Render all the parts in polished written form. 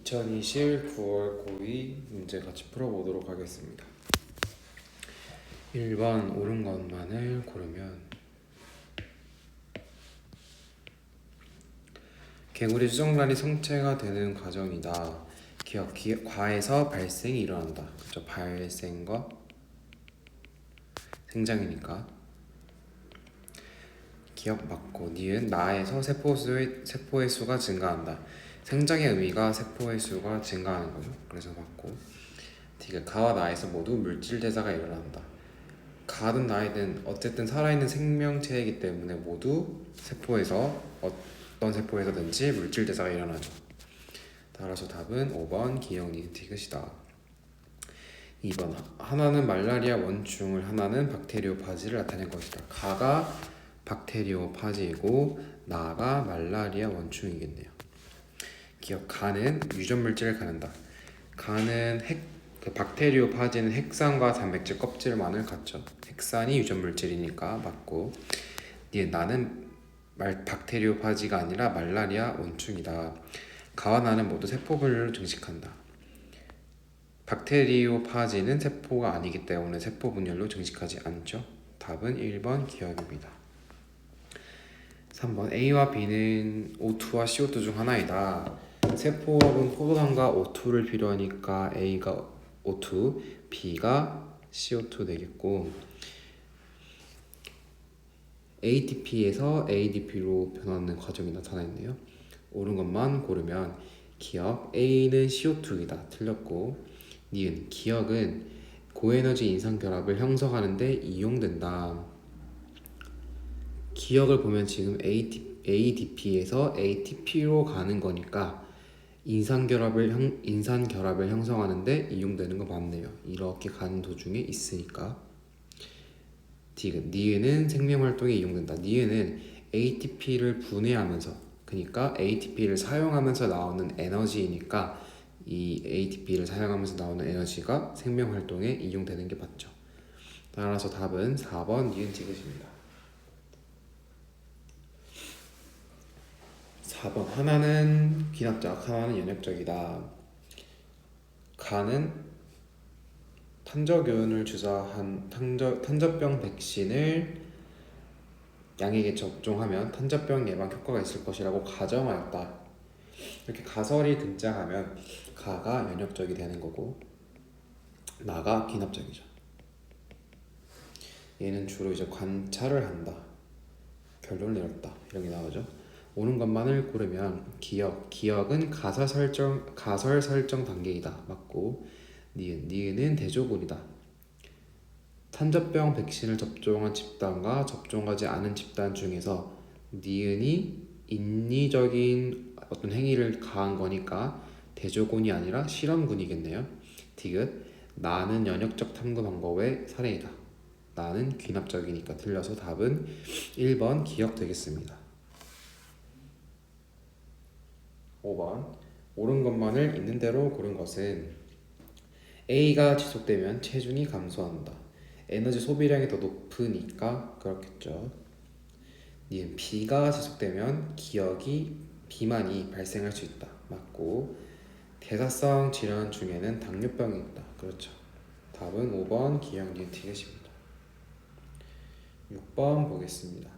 2020 9월 고2 문제 같이 풀어보도록 하겠습니다. 1번 옳은 것만을 고르면 개구리 수정란이 성체가 되는 과정이다. 과에서 발생이 일어난다. 그렇죠? 발생과 생장이니까. 기억 맞고 니은 나에서 세포의 수가 증가한다. 생장의 의미가 세포의 수가 증가하는 거죠. 그래서 맞고 디귿 가와 나에서 모두 물질 대사가 일어난다. 가든 나이든 어쨌든 살아있는 생명체이기 때문에 모두 세포에서 어떤 세포에서든지 물질 대사가 일어나죠. 따라서 답은 5번 기억 니은 디귿이다. 2번 하나는 말라리아 원충을 하나는 박테리오파지를 나타낸 것이다. 가가 박테리오파지이고 나가 말라리아 원충이겠네요. 기억 가는 유전물질을 가는다. 가는 박테리오파지는 핵산과 단백질 껍질만을 갖죠. 핵산이 유전물질이니까 맞고 나는 박테리오파지가 아니라 말라리아 원충이다. 가와 나는 모두 세포분열로 증식한다. 박테리오파지는 세포가 아니기 때문에 세포분열로 증식하지 않죠. 답은 1번 기억입니다. 3번 A와 B는 O2와 CO2 중 하나이다. 세포업은 포도당과 O2를 필요하니까 A가 O2, B가 CO2 되겠고 ATP에서 ADP로 변하는 과정이 나타나 있네요. 옳은 것만 고르면 기억 A는 CO2이다. 틀렸고 니은 기억은 고에너지 인산결합을 형성하는데 이용된다. 기억을 보면 지금 ADP에서 ATP로 가는 거니까 인산결합을 형성하는데 이용되는 거 맞네요. 이렇게 가는 도중에 있으니까. 디귿 니은은 생명활동에 이용된다. 니은은 ATP를 분해하면서 그러니까 ATP를 사용하면서 나오는 에너지이니까 이 ATP를 사용하면서 나오는 에너지가 생명활동에 이용되는 게 맞죠. 따라서 답은 4번 니은 디귿입니다. 4번 하나는 귀납작, 하나는 연역적이다. 가는 탄저균을 주사한 탄저병 백신을 양에게 접종하면 탄저병 예방 효과가 있을 것이라고 가정하였다. 이렇게 가설이 등장하면 가가 연역적이 되는 거고 나가 귀납적이죠. 얘는 주로 이제 관찰을 한다. 결론을 내렸다. 이런 게 나오죠. 옳은 것만을 고르면 기억은 가설 설정 단계이다. 맞고 니은은 대조군이다. 탄저병 백신을 접종한 집단과 접종하지 않은 집단 중에서 니은이 인위적인 어떤 행위를 가한 거니까 대조군이 아니라 실험군이겠네요. 디귿 나는 연역적 탐구 방법의 사례이다. 나는 귀납적이니까 틀려서 답은 1번 기억 되겠습니다. 5번 옳은 것만을 있는 대로 고른 것은 A가 지속되면 체중이 감소한다. 에너지 소비량이 더 높으니까 그렇겠죠. 니은 B가 지속되면 비만이 발생할 수 있다. 맞고 대사성 질환 중에는 당뇨병이 있다. 그렇죠. 답은 5번 기억 니은 디귿입니다. 6번 보겠습니다.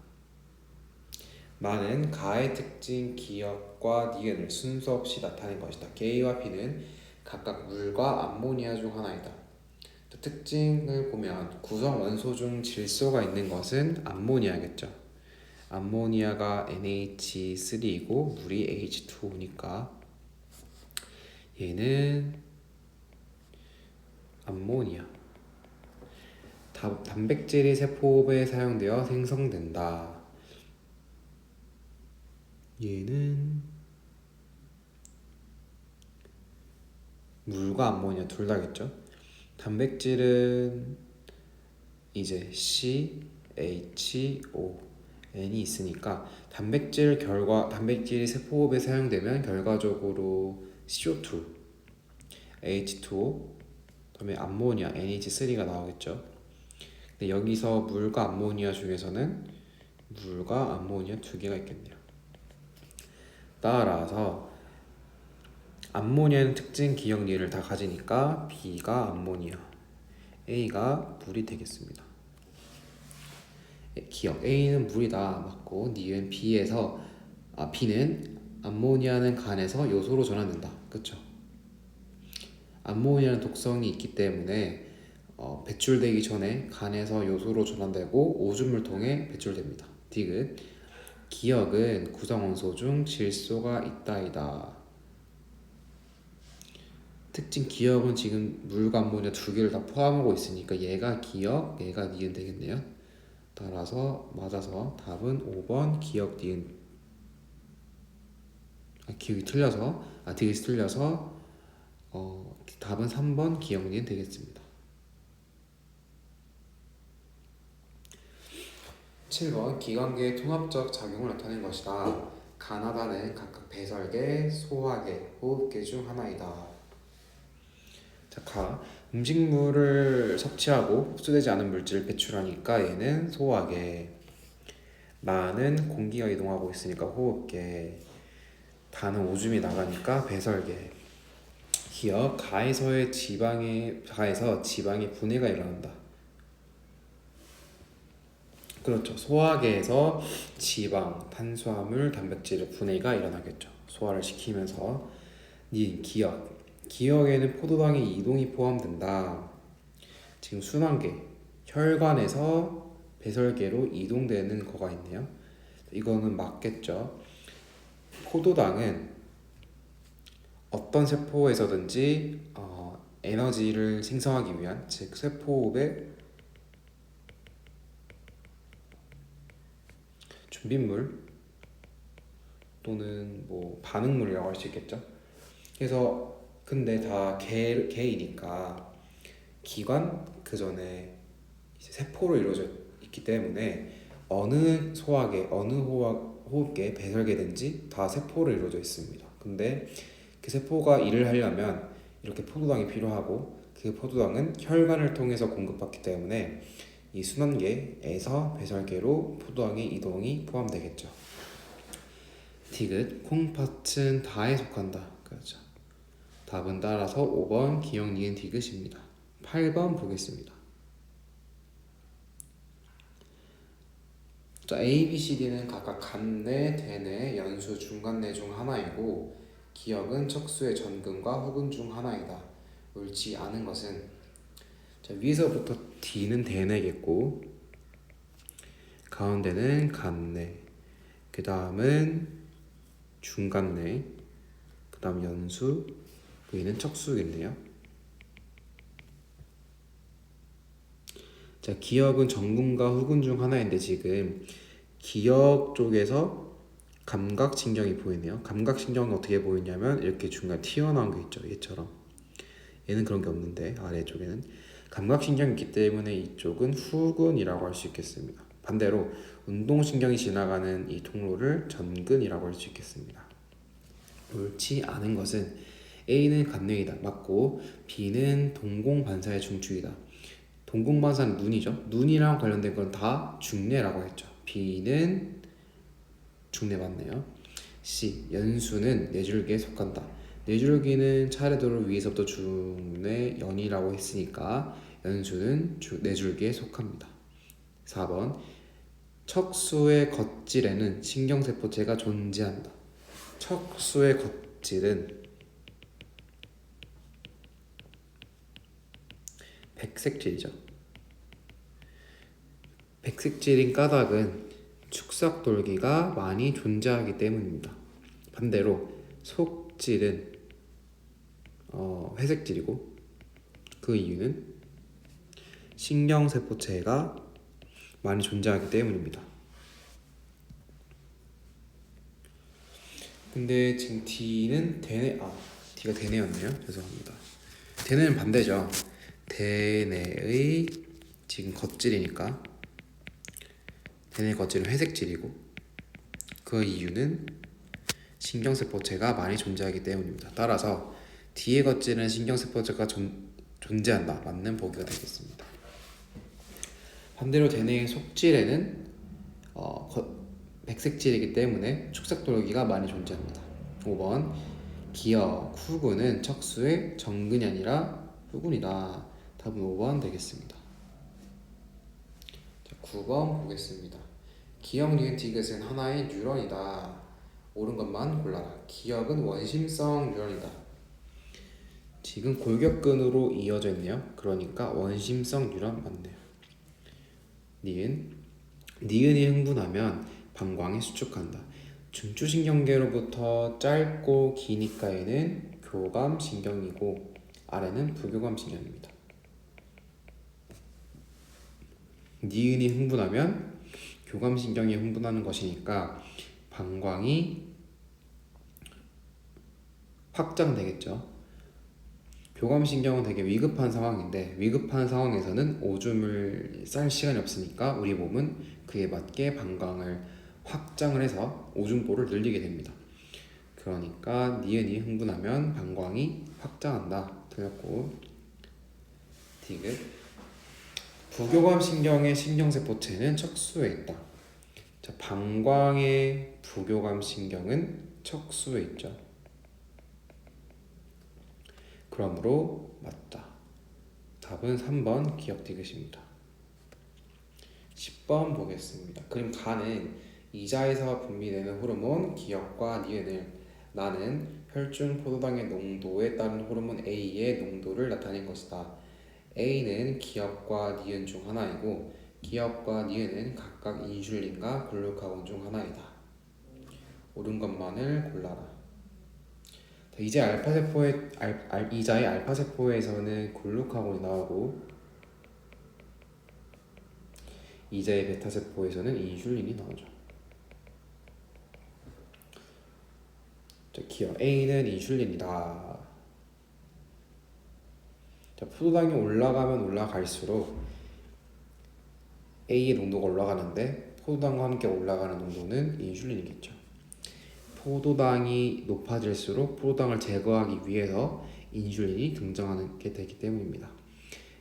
많은 가의 특징 기억과 니은을 순서 없이 나타낸 것이다. A와 B는 각각 물과 암모니아 중 하나이다. 또 특징을 보면 구성 원소 중 질소가 있는 것은 암모니아겠죠. 암모니아가 NH3이고 물이 H2O니까 얘는 암모니아. 단백질이 세포에 사용되어 생성된다. 얘는 물과 암모니아 둘 다겠죠. 단백질은 이제 CHO N이 있으니까 단백질이 세포호흡에 사용되면 결과적으로 CO2, H2O, 그다음에 암모니아 NH3가 나오겠죠. 근데 여기서 물과 암모니아 중에서는 물과 암모니아 두 개가 있겠네요. 따라서 암모니아는 특징 기억 니은을 다 가지니까 B가 암모니아, A가 물이 되겠습니다. 기억 A는 물이다 맞고 니은 B는 암모니아는 간에서 요소로 전환된다. 그쵸? 암모니아는 독성이 있기 때문에 배출되기 전에 간에서 요소로 전환되고 오줌을 통해 배출됩니다. 디귿 기억은 구성원소 중 질소가 있다이다. 특징 기억은 지금 물과 암모니아 두 개를 다 포함하고 있으니까 얘가 기억, 얘가 니은 되겠네요. 따라서 맞아서 답은 5번 기억 니은. 기억이 틀려서 디귿이 틀려서 답은 3번 기억 니은 되겠습니다. 7번 기관계의 통합적 작용을 나타낸 것이다. 간하다는 각각 배설계, 소화계, 호흡계 중 하나이다. 자, 음식물을 섭취하고 흡수되지 않은 물질을 배출하니까 얘는 소화계. 나는 공기가 이동하고 있으니까 호흡계. 다는 오줌이 나가니까 배설계. 기억 가에서 지방의 분해가 일어난다. 그렇죠. 소화계에서 지방, 탄수화물, 단백질의 분해가 일어나겠죠. 소화를 시키면서. 기억에는 포도당의 이동이 포함된다. 지금 순환계, 혈관에서 배설계로 이동되는 거가 있네요. 이거는 맞겠죠. 포도당은 어떤 세포에서든지 에너지를 생성하기 위한, 즉 세포의 준비물 또는 뭐 반응물이라고 할 수 있겠죠. 그래서 근데 다 개이니까 기관 그 전에 세포로 이루어져 있기 때문에 어느 소화계, 어느 호흡계, 배설계든지 다 세포로 이루어져 있습니다. 근데 그 세포가 일을 하려면 이렇게 포도당이 필요하고 그 포도당은 혈관을 통해서 공급받기 때문에 이 순환계에서 배설계로 포도당의 이동이 포함되겠죠. 디귿 콩팥은 다에 속한다. 그렇죠. 답은 따라서 5번 기억 니은 디귿입니다. 8번 보겠습니다. 자, A, B, C, D는 각각 간내, 대내, 연수, 중간내 중 하나이고 기억은 척수의 전근과 후근 중 하나이다. 옳지 않은 것은 자, 위에서부터 D는 대내겠고 가운데는 간내, 그 다음은 중간내, 그 다음 연수, V는 척수겠네요. 자, 기억은 전근과 후근 중 하나인데 지금 기억 쪽에서 감각신경이 보이네요. 감각신경은 어떻게 보이냐면 이렇게 중간에 튀어나온 게 있죠. 얘처럼. 얘는 그런 게 없는데 아래쪽에는 감각신경이 있기 때문에 이쪽은 후근이라고 할 수 있겠습니다. 반대로 운동신경이 지나가는 이 통로를 전근이라고 할 수 있겠습니다. 옳지 않은 것은 A는 간뇌이다. 맞고 B는 동공반사의 중추이다. 동공반사는 눈이죠. 눈이랑 관련된 건 다 중뇌라고 했죠. B는 중뇌 맞네요. C. 연수는 뇌줄기에 속한다. 뇌줄기는 차례대로 위에서부터 중뇌, 연이라고 했으니까 연수는 뇌줄기에 속합니다. 4번 척수의 겉질에는 신경세포체가 존재한다. 척수의 겉질은 백색질이죠. 백색질인 까닭은 축삭돌기가 많이 존재하기 때문입니다. 반대로 속질은 회색질이고 그 이유는 신경세포체가 많이 존재하기 때문입니다. 근데 지금 D는 D가 대뇌였네요. 죄송합니다. 대뇌는 반대죠. 대뇌의 지금 겉질이니까 대뇌 겉질은 회색질이고 그 이유는 신경세포체가 많이 존재하기 때문입니다. 따라서 D의 겉질은 신경세포체가 존재한다. 맞는 보기가 되겠습니다. 반대로 대뇌의 속질에는 백색질이기 때문에 축삭돌기가 많이 존재합니다. 5번 기역, 후군은 척수의 정근이 아니라 후군이다. 답은 5번 되겠습니다. 자, 9번 보겠습니다. 기역, 니은, 디귿은 하나의 뉴런이다. 옳은 것만 골라라. 기역은 원심성 뉴런이다. 지금 골격근으로 이어져 있네요. 그러니까 원심성 뉴런 맞네요. 니은이 흥분하면 방광이 수축한다. 중추신경계로부터 짧고 기니까에는 교감신경이고 아래는 부교감신경입니다. 니은이 흥분하면 교감신경이 흥분하는 것이니까 방광이 확장되겠죠. 교감신경은 되게 위급한 상황인데 위급한 상황에서는 오줌을 쌀 시간이 없으니까 우리 몸은 그에 맞게 방광을 확장을 해서 오줌볼을 늘리게 됩니다. 그러니까 니은이 흥분하면 방광이 확장한다. 틀렸고 디귿 부교감신경의 신경세포체는 척수에 있다. 자, 방광의 부교감신경은 척수에 있죠. 그러므로 맞다. 답은 3번 기역 디귿입니다. 10번 보겠습니다. 그럼 간은 이자에서 분비되는 호르몬 기역과 니은을 나는 혈중 포도당의 농도에 따른 호르몬 A의 농도를 나타낸 것이다. A는 기역과 니은 중 하나이고 기역과 니은은 각각 인슐린과 글루카곤 중 하나이다. 옳은 것만을 골라라. 이제 이자의 알파세포에서는 글루카곤이 나오고 이자의 베타세포에서는 인슐린이 나오죠. 자, 기억 A는 인슐린이다. 자, 포도당이 올라가면 올라갈수록 A의 농도가 올라가는데 포도당과 함께 올라가는 농도는 인슐린이겠죠. 포도당이 높아질수록 포도당을 제거하기 위해서 인슐린이 등장하게 되기 때문입니다.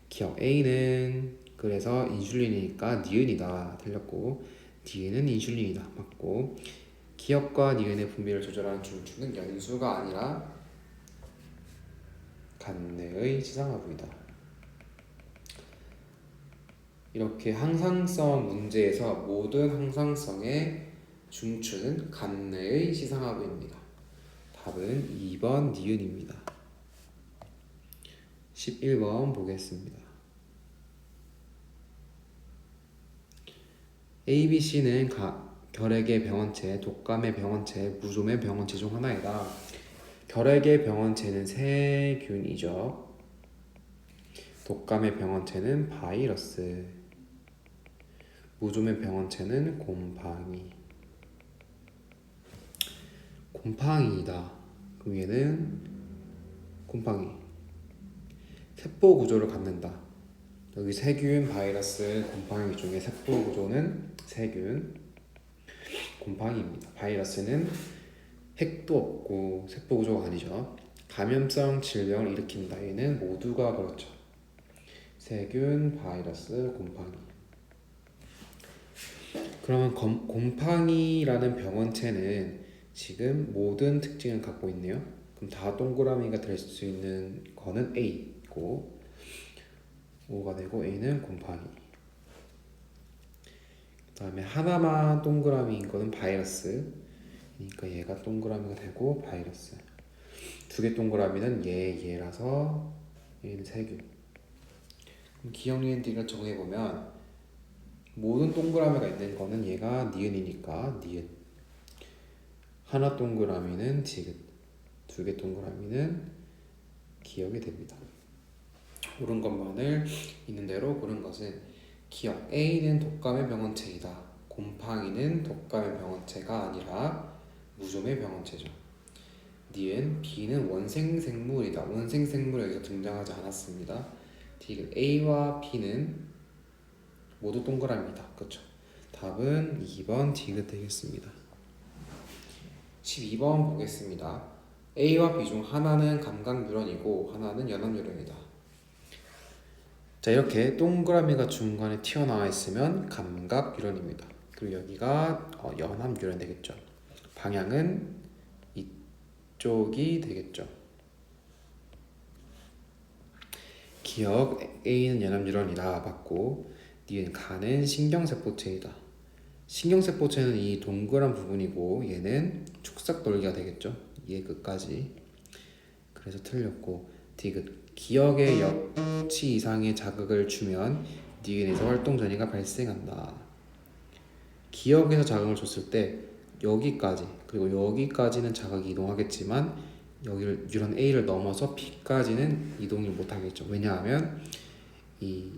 기억 A는 그래서 인슐린이니까 니은이다. 틀렸고 니은은 인슐린이다. 맞고 기역과 니은의 분비를 조절하는 중추는 연수가 아니라 간내의 지상하부이다. 이렇게 항상성 문제에서 모든 항상성의 중추는 간내의 시상하부입니다. 답은 2번 니은입니다. 11번 보겠습니다. ABC는 결핵의 병원체, 독감의 병원체, 무좀의 병원체 중 하나이다. 결핵의 병원체는 세균이죠. 독감의 병원체는 바이러스, 무좀의 병원체는 곰팡이이다. 그럼 얘는 곰팡이. 세포 구조를 갖는다. 여기 세균, 바이러스, 곰팡이 중에 세포 구조는 세균, 곰팡이입니다. 바이러스는 핵도 없고 세포 구조가 아니죠. 감염성 질병을 일으킨다. 얘는 모두가 그렇죠. 세균, 바이러스, 곰팡이. 그러면 곰팡이라는 병원체는 지금 모든 특징을 갖고 있네요. 그럼 다 동그라미가 될 수 있는 거는 A고 5가 되고 A는 곰팡이. 그 다음에 하나만 동그라미인 거는 바이러스. 그러니까 얘가 동그라미가 되고 바이러스. 두 개 동그라미는 얘라서 얘는 세균. 그럼 기억 니은 디귿을 정해보면 모든 동그라미가 있는 거는 얘가 니은이니까 니은. 하나 동그라미는 디귿. 두 개 동그라미는 기억이 됩니다. 옳은 것만을 있는 대로 고른 것은 기억 A는 독감의 병원체이다. 곰팡이는 독감의 병원체가 아니라 무좀의 병원체죠. 니은 B는 원생생물이다. 원생생물이 여기서 등장하지 않았습니다. 디귿 A와 B는 모두 동그라미다. 그렇죠? 답은 2번 디귿 되겠습니다. 12번 보겠습니다. A와 B 중 하나는 감각뉴런이고 하나는 연합뉴런이다. 자, 이렇게 동그라미가 중간에 튀어나와 있으면 감각뉴런입니다. 그리고 여기가 연합뉴런 되겠죠. 방향은 쪽이 되겠죠. 기억 A는 연합뉴런이다 맞고, 니은 가는 신경세포체이다. 신경세포체는 이 동그란 부분이고 얘는 축삭 돌기가 되겠죠. 얘 끝까지. 그래서 틀렸고, 디귿 기억의 역치 이상의 자극을 주면 니은에서 활동 전이가 발생한다. 기억에서 자극을 줬을 때 여기까지 그리고 여기까지는 자극이 이동하겠지만 여기를 뉴런 A를 넘어서 B까지는 이동을 못하겠죠. 왜냐하면 이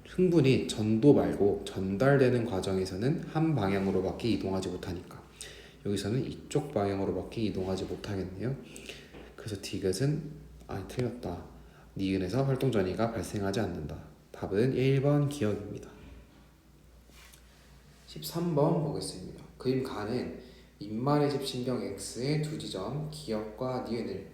흥분이 전도 말고 전달되는 과정에서는 한 방향으로밖에 이동하지 못하니까 여기서는 이쪽 방향으로밖에 이동하지 못하겠네요. 그래서 디귿은 틀렸다. 니은에서 활동 전이가 발생하지 않는다. 답은 1번 기억입니다. 13번 보겠습니다. 그림 가는 입말의 집 신경 X의 두 지점 기억과 니은을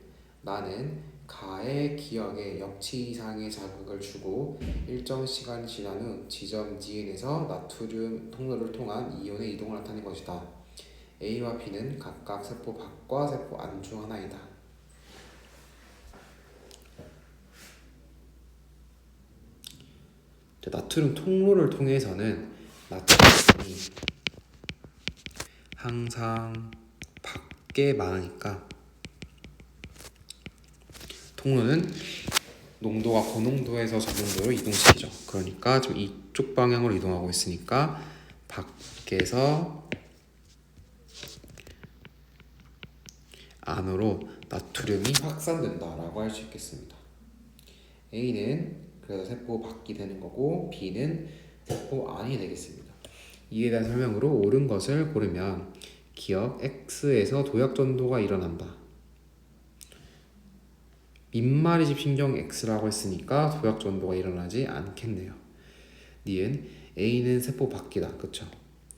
나는 가의 기억에 역치 이상의 자극을 주고 일정 시간이 지난 후 지점 니은에서 나트륨 통로를 통한 이온의 이동을 나타낸 것이다. A와 B는 각각 세포 밖과 세포 안 중 하나이다. 나트륨 통로를 통해서는 나트륨이 항상 밖에 많으니까 통로는 농도가 고농도에서 저농도로 이동시키죠. 그러니까 지금 이쪽 방향으로 이동하고 있으니까 밖에서 안으로 나트륨이 확산된다라고 할 수 있겠습니다. A는 그래서 세포 밖이 되는 거고 B는 세포 안이 되겠습니다. 이에 대한 설명으로 옳은 것을 고르면 기억 X에서 도약 전도가 일어난다. 입말의 집 신경 X라고 했으니까 도약 전도가 일어나지 않겠네요. 니은 A는 세포 밖이다. 그쵸?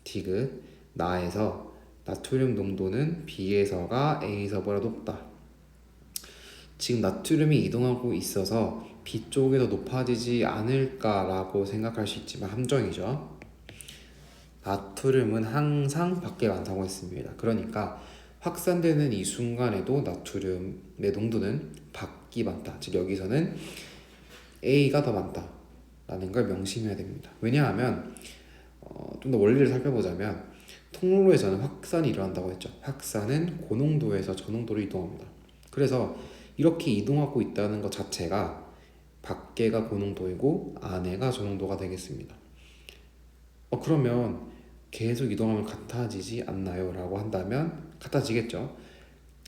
디귿 나에서 나트륨 농도는 B에서가 A에서보다 높다. 지금 나트륨이 이동하고 있어서 B 쪽에 더 높아지지 않을까라고 생각할 수 있지만 함정이죠. 나트륨은 항상 밖에 많다고 했습니다. 그러니까 확산되는 이 순간에도 나트륨의 농도는 밖이 많다. 즉 여기서는 A가 더 많다라는 걸 명심해야 됩니다. 왜냐하면 좀 더 원리를 살펴보자면 통로에서는 확산이 일어난다고 했죠. 확산은 고농도에서 저농도로 이동합니다. 그래서 이렇게 이동하고 있다는 것 자체가 밖에가 고농도이고 안에가 저농도가 되겠습니다. 그러면 계속 이동하면 같아지지 않나요? 라고 한다면 같아지겠죠.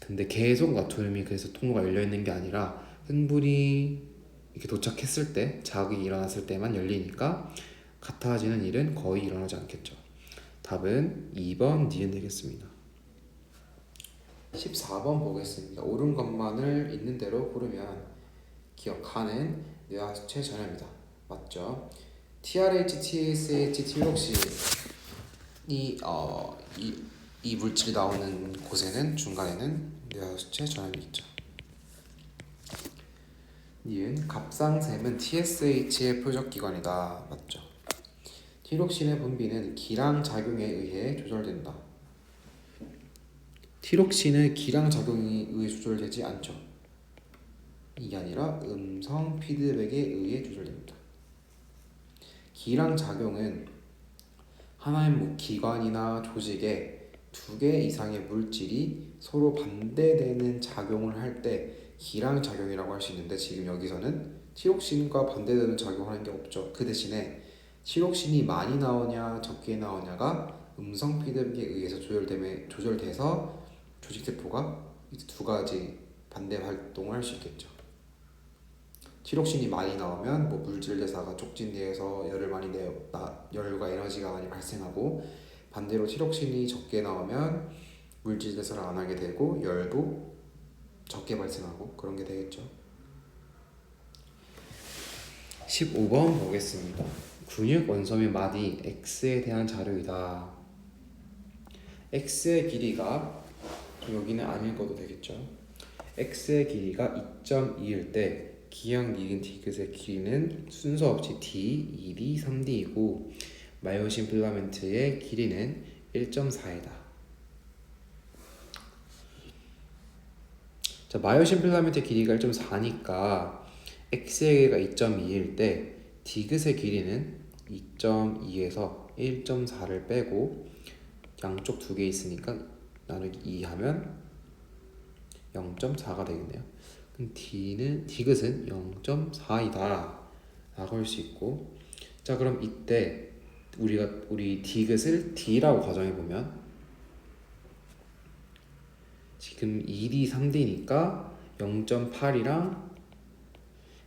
근데 계속 나트륨이 그래서 통로가 열려있는 게 아니라 흥분이 이렇게 도착했을 때 자극이 일어났을 때만 열리니까 같아지는 일은 거의 일어나지 않겠죠. 답은 2번 니은 되겠습니다. 14번 보겠습니다. 옳은 것만을 있는 대로 고르면 기억하는 뇌하수체 전염이다. 맞죠? TRH, TSH, 티록신 이 물질이 나오는 곳에는 중간에는 뇌하수체 전염이 있죠. 니은 갑상샘은 TSH의 표적기관이다. 맞죠? 티록신의 분비는 기랑 작용에 의해 조절된다. 티록신은 기랑 작용에 의해 조절되지 않죠. 이게 아니라 음성 피드백에 의해 조절됩니다. 기랑 작용은 하나의 기관이나 조직에 두 개 이상의 물질이 서로 반대되는 작용을 할 때 기랑 작용이라고 할 수 있는데 지금 여기서는 티록신과 반대되는 작용을 하는 게 없죠. 그 대신에 티록신이 많이 나오냐 적게 나오냐가 음성 피드백에 의해서 조절돼서 조직세포가 이제 두 가지 반대 활동을 할 수 있겠죠. 티록신이 많이 나오면 물질 대사가 촉진돼서 열과 에너지가 많이 발생하고, 반대로 티록신이 적게 나오면 물질 대사를 안 하게 되고 열도 적게 발생하고 그런 게 되겠죠. 15번 보겠습니다. 근육 원소의 마디 X에 대한 자료이다. X의 길이가 여기는 안 읽어도 되겠죠. X의 길이가 2.2일 때 기억 니은 디귿의 길이는 순서 없이 D, 2D, 3D이고 마이오신 필라멘트의 길이는 1.4이다. 자, 마이오신 필라멘트의 길이가 1.4니까 x의 길이가 2.2일 때 디귿의 길이는 2.2에서 1.4를 빼고 양쪽 두 개 있으니까 나누기 2 하면 0.4가 되겠네요. 그럼 디귿은 0.4이다 라고 할 수 있고, 자 그럼 이때 우리 디귿을 d라고 가정해보면 지금 2d, 3d니까 0.8이랑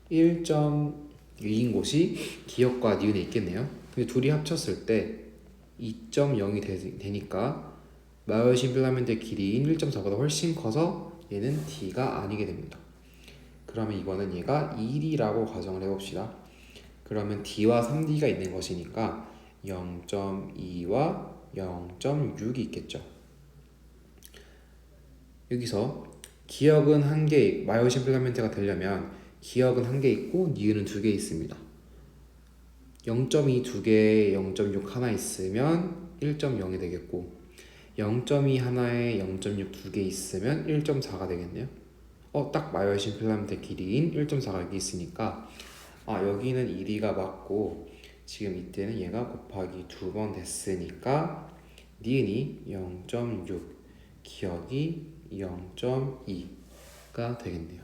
1.2인 곳이 기역과 니은에 있겠네요. 근데 둘이 합쳤을 때 2.0이 되니까 마이오신 필라멘트의 길이인 1.4보다 훨씬 커서 얘는 d가 아니게 됩니다. 그러면 이번엔 얘가 1이라고 가정을 해봅시다. 그러면 d와 3d가 있는 것이니까 0.2와 0.6이 있겠죠. 여기서 기역은 한 개, 마이오신 필라멘트가 되려면 기역은 한 개 있고 니은은 두 개 있습니다. 0.2 두 개, 0.6 하나 있으면 1.0이 되겠고 0.2 하나에 0.6 두 개 있으면 1.4가 되겠네요. 딱 마이오신 필라멘트 길이인 1.4가 여기 있으니까 여기는 1이가 맞고 지금 이때는 얘가 곱하기 두 번 됐으니까 니은이 0.6, 기역이 0.2가 되겠네요.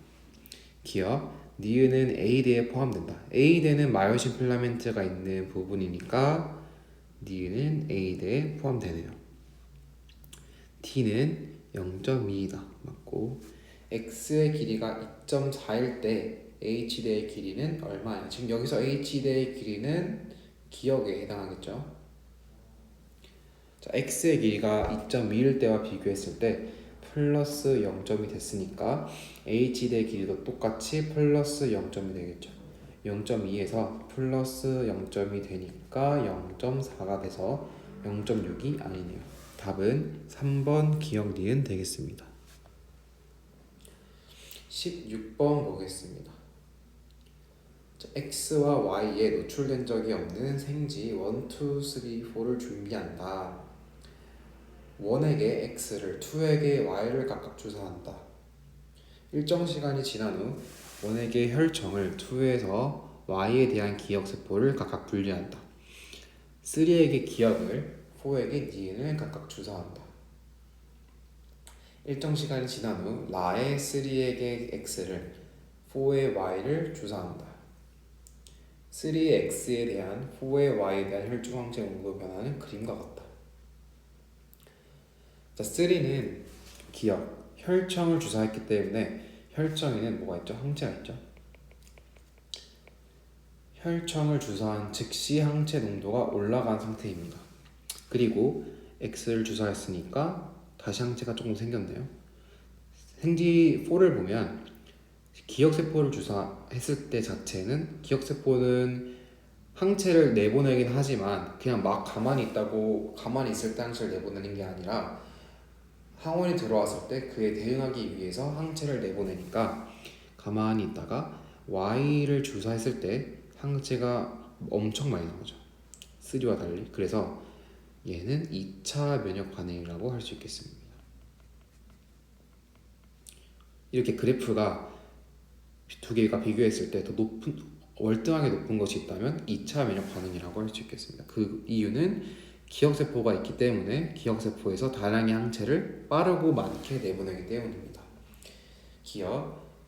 기역 니은은 A대에 포함된다. A대는 마이오신 필라멘트가 있는 부분이니까 니은은 A대에 포함되네요. T는 0.2이다. 맞고 X의 길이가 2.4일 때 H대의 길이는 얼마냐? 지금 여기서 H대의 길이는 기역에 해당하겠죠. 자, X의 길이가 2.2일 때와 비교했을 때 플러스 0점이 됐으니까 H대의 길이도 똑같이 플러스 0점이 되겠죠. 0.2에서 플러스 0점이 되니까 0.4가 돼서 0.6이 아니네요. 답은 3번 기역 니은 되겠습니다. 16번 보겠습니다. 자, X와 Y에 노출된 적이 없는 생지 1, 2, 3, 4를 준비한다. 1에게 X를, 2에게 Y를 각각 주사한다. 일정 시간이 지난 후 1에게 혈청을, 2에서 Y에 대한 기억세포를 각각 분리한다. 3에게 기억을, 4에게 니은을 각각 주사한다. 일정 시간이 지난 후 라의 3에게 X를, 4의 Y를 주사한다. 3의 X에 대한 4의 Y에 대한 혈중 항체 농도 변화는 그림과 같다. 자, 3는 기억, 혈청을 주사했기 때문에 혈청에는 뭐가 있죠? 항체가 있죠. 혈청을 주사한 즉시 항체 농도가 올라간 상태입니다. 그리고 X를 주사했으니까 다시 항체가 조금 생겼네요. 생지 4를 보면 기억세포를 주사했을 때 자체는 기억세포는 항체를 내보내긴 하지만 그냥 막 가만히 있을 때 항체를 내보내는 게 아니라 항원이 들어왔을 때 그에 대응하기 위해서 항체를 내보내니까 가만히 있다가 Y를 주사했을 때 항체가 엄청 많이 나오죠. 3와 달리. 그래서 얘는 2차 면역 반응이라고 할 수 있겠습니다. 이렇게 그래프가 두 개가 비교했을 때 더 월등하게 높은 것이 있다면 2차 면역 반응이라고 할 수 있겠습니다. 그 이유는 기억세포가 있기 때문에 기억세포에서 다량의 항체를 빠르고 많게 내보내기 때문입니다.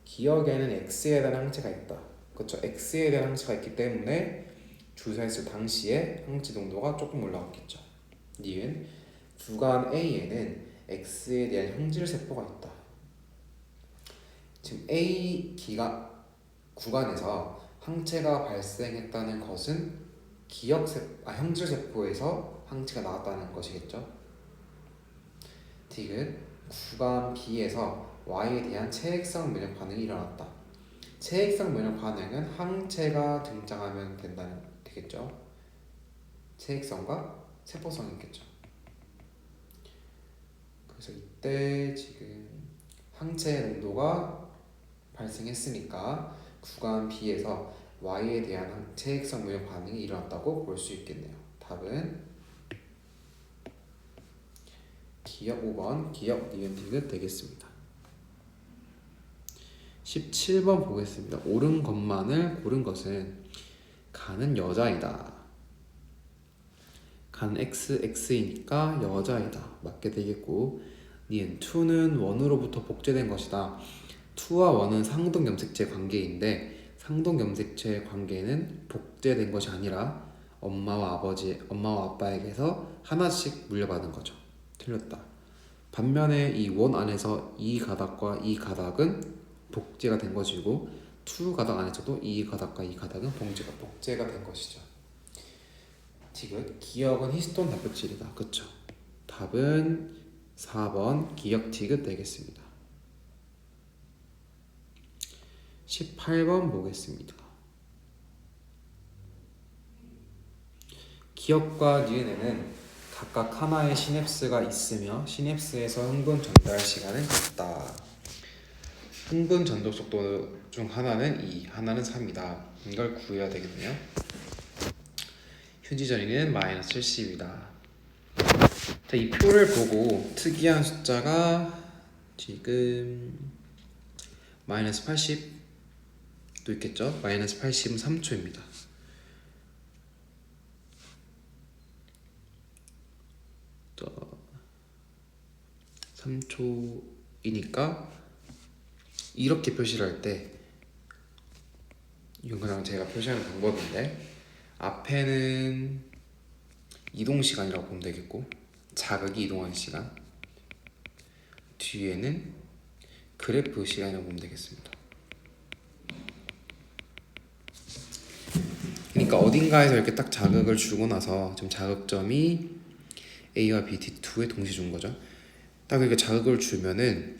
기억에는 X에 대한 항체가 있다. 그렇죠. X에 대한 항체가 있기 때문에 주사했을 당시에 항체 농도가 조금 올라갔겠죠. 니은 구간 A에는 X에 대한 형질세포가 있다. 지금 A 구간에서 항체가 발생했다는 것은 형질세포에서 항체가 나왔다는 것이겠죠. 디귿 구간 B에서 Y에 대한 체액성 면역 반응이 일어났다. 체액성 면역 반응은 항체가 등장하면 되겠죠. 체액성과 세포성이 있겠죠. 그래서 이때 지금 항체 농도가 발생했으니까 구간 B에서 Y에 대한 체액성 면역 반응이 일어났다고 볼 수 있겠네요. 답은 기역 5번 기역 니은 디귿 되겠습니다. 17번 보겠습니다. 옳은 것만을 고른 것은 가는 여자이다. 가는 x이니까 여자이다. 맞게 되겠고, 니은 2는 원으로부터 복제된 것이다. 2와 원은 상동염색체 관계인데 상동염색체 관계는 복제된 것이 아니라 엄마와 아빠에게서 하나씩 물려받은 거죠. 틀렸다. 반면에 이 원 안에서 이 가닥과 이 가닥은 복제가 된 것이고 2 가닥 안에서도 이 가닥과 이 가닥은 복제가 된 것이죠. 디귿 기억은 히스톤 단백질이다. 그쵸? 답은 4번 기억 디귿 되겠습니다. 18번 보겠습니다. 기억과 니은에는 각각 하나의 시냅스가 있으며 시냅스에서 흥분 전달 시간은 같다. 흥분 전달 속도 중 하나는 2, 하나는 3이다. 이걸 구해야 되겠네요. 휴지 전이는 마이너스 70이다. 자, 이 표를 보고 특이한 숫자가 지금 마이너스 80도 있겠죠? 마이너스 80은 3초입니다. 자, 3초이니까 이렇게 표시를 할 때 이건 그냥 제가 표시하는 방법인데 앞에는 이동시간이라고 보면 되겠고 자극이 이동하는 시간, 뒤에는 그래프 시간이라고 보면 되겠습니다. 그러니까 어딘가에서 이렇게 딱 자극을 주고 나서 지금 자극점이 A와 B, D2에 동시에 준 거죠. 딱 이렇게 자극을 주면은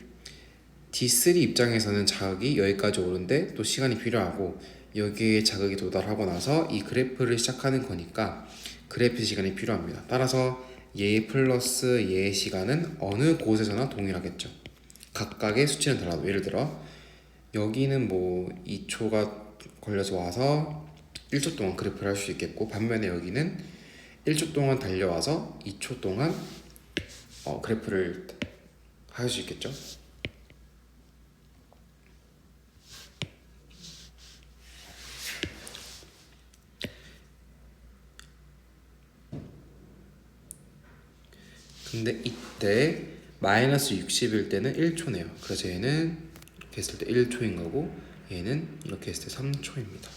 D3 입장에서는 자극이 여기까지 오는데 또 시간이 필요하고 여기에 자극이 도달하고 나서 이 그래프를 시작하는 거니까 그래프 시간이 필요합니다. 따라서 얘 플러스 얘의 시간은 어느 곳에서나 동일하겠죠. 각각의 수치는 달라도 예를 들어 여기는 뭐 2초가 걸려서 와서 1초 동안 그래프를 할 수 있겠고 반면에 여기는 1초 동안 달려와서 2초 동안 그래프를 할 수 있겠죠. 근데 이때 마이너스 60일 때는 1초네요. 그래서 얘는 이렇게 했을 때 1초인 거고 얘는 이렇게 했을 때 3초입니다.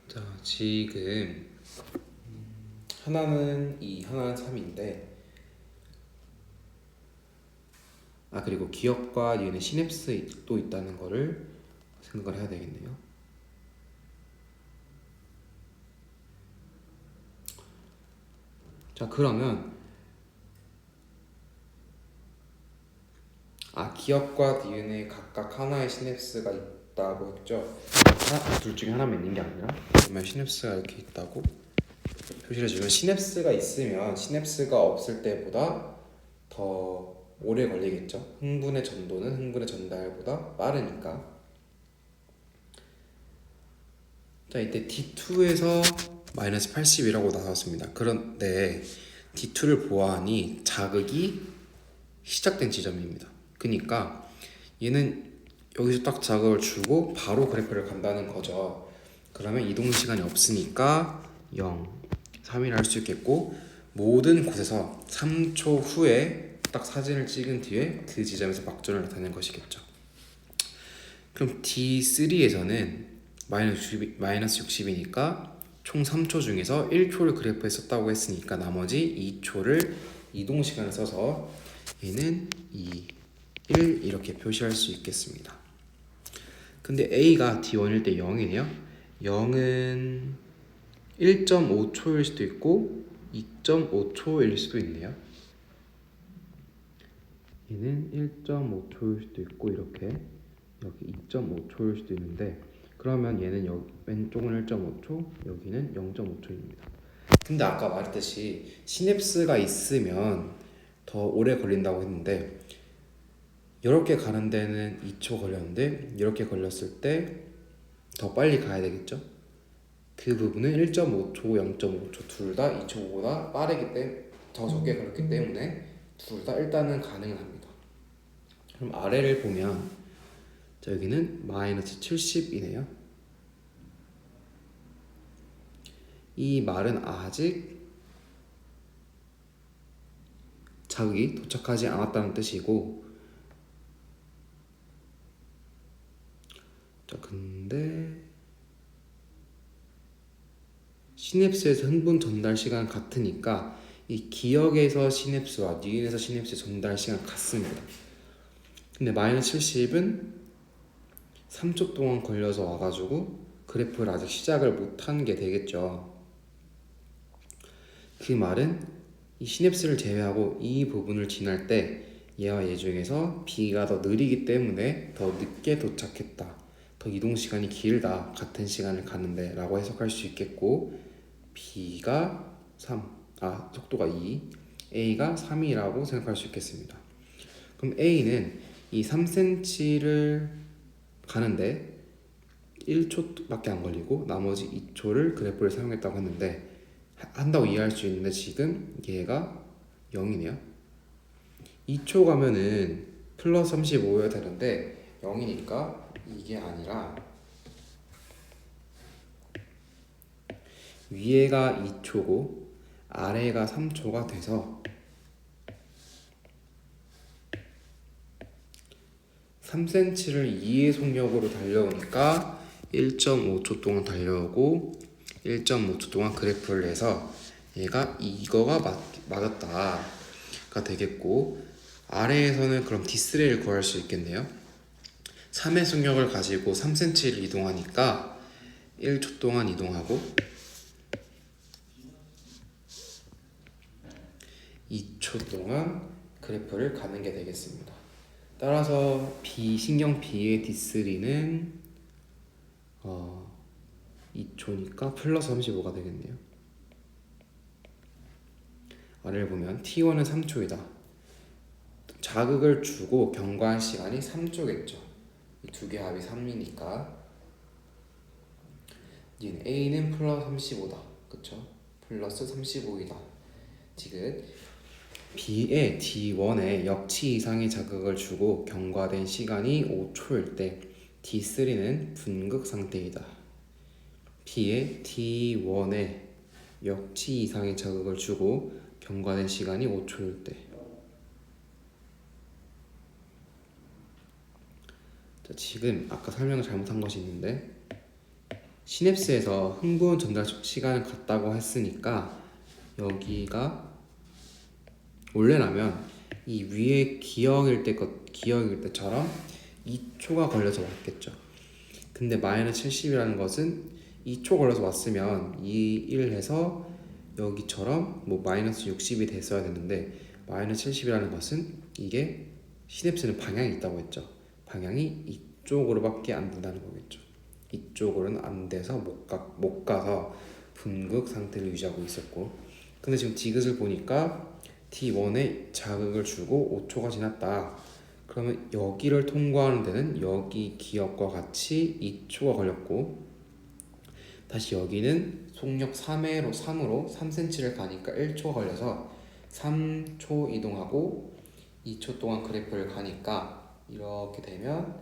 자, 지금 하나는 2, 하나는 3인데 그리고 기억과 얘는 시냅스도 있다는 거를 생각을 해야 되겠네요. 자, 그러면 기억과 니은에 각각 하나의 시냅스가 있다고 했죠. 둘 중에 하나만 있는 게 아니라 그러면 시냅스가 이렇게 있다고 표시를 해주면 시냅스가 있으면 시냅스가 없을 때보다 더 오래 걸리겠죠. 흥분의 전도는 흥분의 전달보다 빠르니까. 자, 이때 D2에서 마이너스 80이라고 나왔습니다. 그런데 D2를 보아하니 자극이 시작된 지점입니다. 그러니까 얘는 여기서 딱 자극을 주고 바로 그래프를 간다는 거죠. 그러면 이동 시간이 없으니까 0, 3이라 할 수 있겠고 모든 곳에서 3초 후에 딱 사진을 찍은 뒤에 그 지점에서 막전을 나타낸 것이겠죠. 그럼 D3에서는 마이너스 60이니까 총 3초 중에서 1초를 그래프에 썼다고 했으니까 나머지 2초를 이동 시간을 써서 얘는 2, 1 이렇게 표시할 수 있겠습니다. 근데 A가 D1일 때 0이네요. 0은 1.5초일 수도 있고 2.5초일 수도 있네요. 얘는 1.5초일 수도 있고 이렇게 여기 2.5초일 수도 있는데 그러면 얘는 왼쪽은 1.5초 여기는 0.5초입니다. 근데 아까 말했듯이 시냅스가 있으면 더 오래 걸린다고 했는데 이렇게 가는 데는 2초 걸렸는데 이렇게 걸렸을 때 더 빨리 가야 되겠죠? 그 부분은 1.5초, 0.5초 둘 다 2초보다 빠르기 때문에 더 적게 걸렸기 때문에 둘 다 일단은 가능은 합니다. 그럼 아래를 보면 자, 여기는 마이너스 70이네요. 이 말은 아직 자극이 도착하지 않았다는 뜻이고, 자 근데 시냅스에서 흥분 전달 시간 같으니까 이 기억에서 시냅스와 니은에서 시냅스의 전달 시간 같습니다. 근데 마이너스 70은 3초 동안 걸려서 와가지고 그래프를 아직 시작을 못한 게 되겠죠. 그 말은 이 시냅스를 제외하고 이 부분을 지날 때 얘와 얘 중에서 B가 더 느리기 때문에 더 늦게 도착했다, 더 이동 시간이 길다, 같은 시간을 가는데 라고 해석할 수 있겠고, B가 3, 속도가 2, A가 3이라고 생각할 수 있겠습니다. 그럼 A는 이 3cm를 가는데 1초밖에 안 걸리고 나머지 2초를 그래프를 사용했다고 했는데, 한다고 이해할 수 있는데 지금 얘가 0이네요. 2초 가면은 플러스 35여야 되는데 0이니까 이게 아니라 위에가 2초고 아래가 3초가 돼서 3cm를 2의 속력으로 달려오니까 1.5초 동안 달려오고 1.5초 동안 그래프를 내서 얘가 이거가 맞았다가 되겠고, 아래에서는 그럼 D스레를 구할 수 있겠네요. 3의 속력을 가지고 3cm를 이동하니까 1초 동안 이동하고 2초 동안 그래프를 가는 게 되겠습니다. 따라서 신경 B의 D3는 2초니까 플러스 35가 되겠네요. 아래를 보면 T1은 3초이다. 자극을 주고 경과한 시간이 3초겠죠. 이 두 개 합이 3이니까 A는 플러스 35다. 그쵸? 플러스 35이다. 지금 B의 D1에 역치 이상의 자극을 주고 경과된 시간이 5초일 때 D3는 분극 상태이다. B의 D1에 역치 이상의 자극을 주고 경과된 시간이 5초일 때, 자, 지금 아까 설명을 잘못한 것이 있는데 시냅스에서 흥분 전달 시간을 같다고 했으니까 여기가 원래라면 이 위에 기억일 때처럼 2초가 걸려서 왔겠죠. 근데 마이너스 70이라는 것은 2초 걸려서 왔으면 2, 1 해서 여기처럼 뭐 마이너스 60이 됐어야 되는데, 마이너스 70이라는 것은 이게 시냅스는 방향이 있다고 했죠. 방향이 이쪽으로밖에 안 된다는 거겠죠. 이쪽으로는 안 돼서 못 가서 분극 상태를 유지하고 있었고, 근데 지금 디귿을 보니까 T1에 자극을 주고 5초가 지났다. 그러면 여기를 통과하는 데는 여기 기억과 같이 2초가 걸렸고, 다시 여기는 속력 3으로 3cm를 가니까 1초가 걸려서 3초 이동하고 2초 동안 그래프를 가니까 이렇게 되면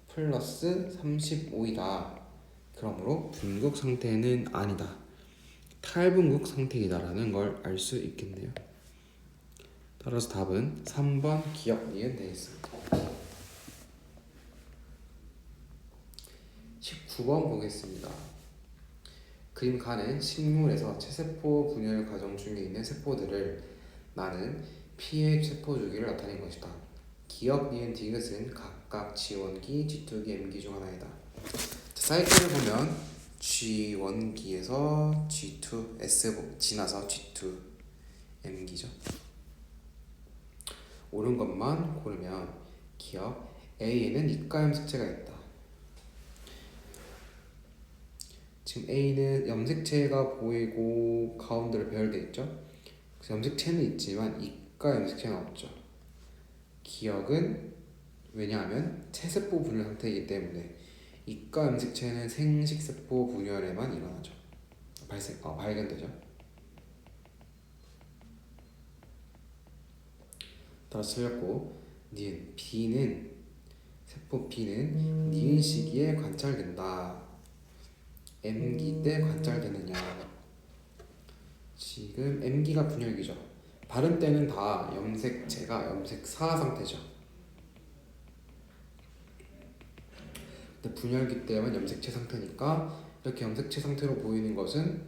플러스 35이다. 그러므로 분극 상태는 아니다, 탈분극 상태이다라는 걸 알 수 있겠네요. 따라서 답은 3번 기억 니은 되겠습니다. 19번 보겠습니다. 그림 가는 식물에서 체세포 분열 과정 중에 있는 세포들을 나는 pH 세포 주기를 나타낸 것이다. 기억 니은 디귿은 각각 G1기, G2기, M기 중 하나이다. 사이클을 보면 G1기에서 G2, S 지나서 G2, M기죠. 옳은 것만 고르면 기억 A에는 이가 염색체가 있다. 지금 A는 염색체가 보이고 가운데로 배열되어 있죠. 그래서 염색체는 있지만 이가 염색체는 없죠. 기억은 왜냐하면 체세포 분열 상태이기 때문에 이가 염색체는 생식세포 분열에만 일어나죠. 발견되죠. 따라서 틀렸고, 니은 B는 세포 B는 니은 시기에 관찰된다. M기 때 관찰되느냐? 지금 M기가 분열기죠. 바른 때는 다 염색체가 염색사 상태죠. 근데 분열기 때는 염색체 상태니까 이렇게 염색체 상태로 보이는 것은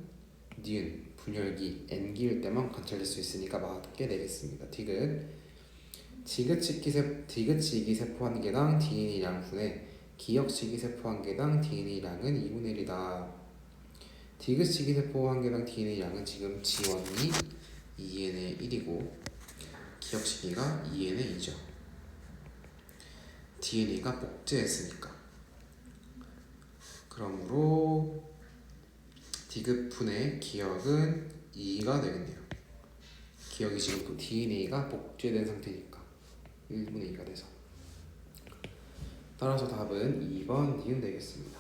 니은 분열기 N기일 때만 관찰될 수 있으니까 맞게 되겠습니다. 디귿시기 세포 한 개당 DNA량 분의 기역시기 세포 한 개당 DNA량은 2분의 1이다. 디귿시기 세포 한 개당 DNA량은 지금 G1이 2n의 1이고 기역시기가 2n의 2죠. DNA가 복제했으니까. 그러므로 디귿분의 기역은 2가 되겠네요. 기역이 지금 DNA가 복제된 상태니까 1분의 2가 돼서. 따라서 답은 2번 니은 되겠습니다.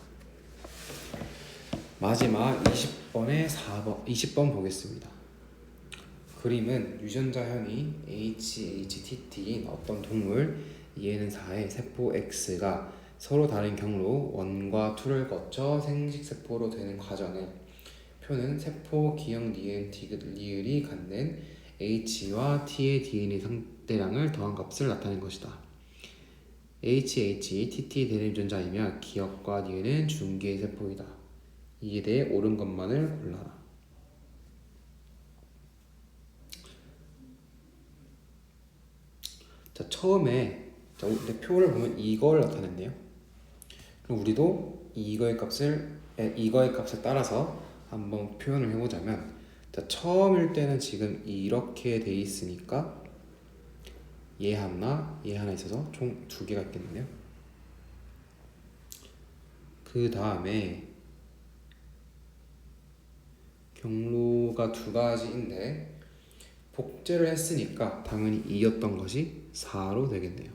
마지막 20번 보겠습니다. 그림은 유전자 현이 HHTT인 어떤 동물 EN은 4의 세포 X가 서로 다른 경로 1과 2를 거쳐 생식세포로 되는 과정을 표는 세포 기역 니은 디귿 리을이 갖는 H와 T의 DNA 상대량을 더한 값을 나타낸 것이다. HHTT 대립 유전자이며 기역과 니은은 중기의 세포이다. 이에 대해 옳은 것만을 골라라. 자, 처음에 내 표를 보면 이걸 나타냈네요. 그럼 우리도 이거의 값을 따라서 한번 표현을 해보자면, 자, 처음일 때는 지금 이렇게 돼 있으니까 얘 하나 있어서 총 2개가 있겠네요. 그 다음에 경로가 2가지인데 복제를 했으니까 당연히 2였던 것이 4로 되겠네요.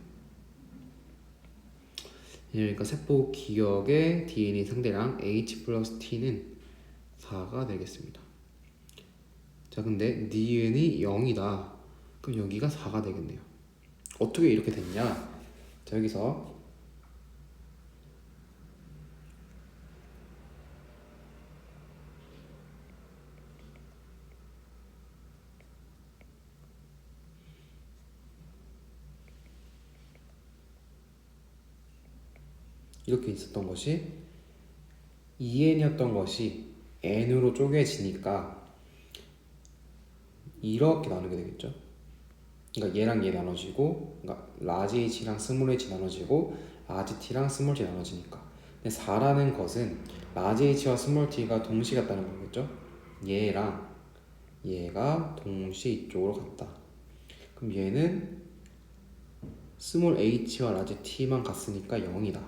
그러니까 세포 기역의 DNA 상대량 H 플러스 T는 4가 되겠습니다. 자, 근데 니은이 0이다. 그럼 여기가 4가 되겠네요. 어떻게 이렇게 됐냐? 자, 여기서 이렇게 있었던 것이 2n이었던 것이 n으로 쪼개지니까 이렇게 나누게 되겠죠. 그러니까 얘랑 얘 나눠지고, 그러니까 라지 h랑 스몰 h 나눠지고 라지 t랑 스몰 t 나눠지니까. 근데 4라는 것은 라지 h와 스몰 t가 동시에 갔다는 거겠죠. 얘랑 얘가 동시에 이쪽으로 갔다. 그럼 얘는 스몰 h와 라지 t만 갔으니까 0이다.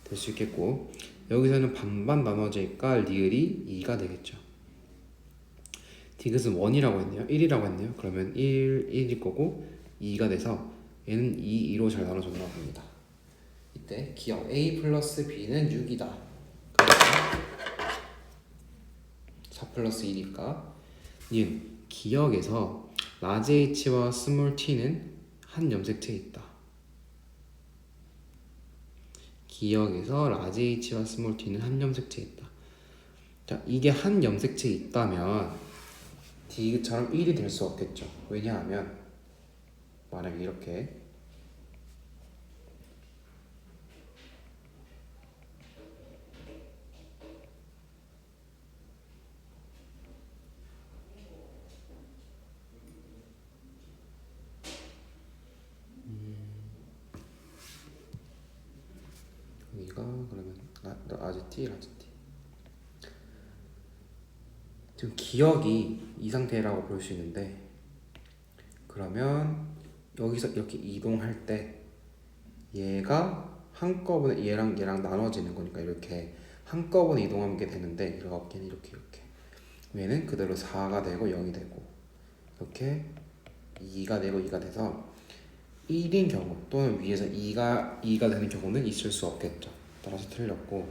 될 수 있겠고, 여기서는 반반 나눠지니까 리을이 2가 되겠죠. 디귿은 1이라고 했네요. 1이라고 했네요. 그러면 1일 거고 2가 돼서 얘는 2, 2로 잘 나눠졌나 봅니다. 이때 기억 A 플러스 B는 6이다. 4 플러스 2니까 니은 기억에서 라지 H와 스몰 t는 한 염색체에 있다. 기억에서 라지 H와 스몰 t는 한 염색체에 있다. 자, 이게 한 염색체에 있다면 디귿처럼 1이 될 수 없겠죠. 왜냐하면 만약에 이렇게 여기가 그러면 라지 t 지금 기억이 이 상태라고 볼 수 있는데, 그러면 여기서 이렇게 이동할 때 얘가 한꺼번에 얘랑 나눠지는 거니까 이렇게 한꺼번에 이동하게 되는데, 이렇게 얘는 그대로 4가 되고 0이 되고 이렇게 2가 되고 2가 돼서 1인 경우 또는 위에서 2가 되는 경우는 있을 수 없겠죠. 따라서 틀렸고,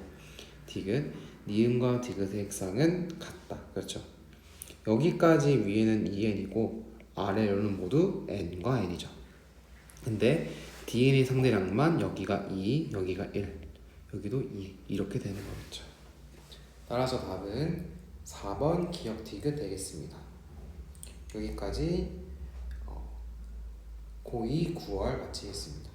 디귿 니은과 디귿의 핵상은 같다. 그렇죠. 여기까지 위에는 2n이고 아래로는 모두 n과 n이죠. 근데 DNA 상대량만 여기가 2, 여기가 1, 여기도 2 이렇게 되는 거겠죠. 따라서 답은 4번 기억 디귿 되겠습니다. 여기까지 고2 9월 마치겠습니다.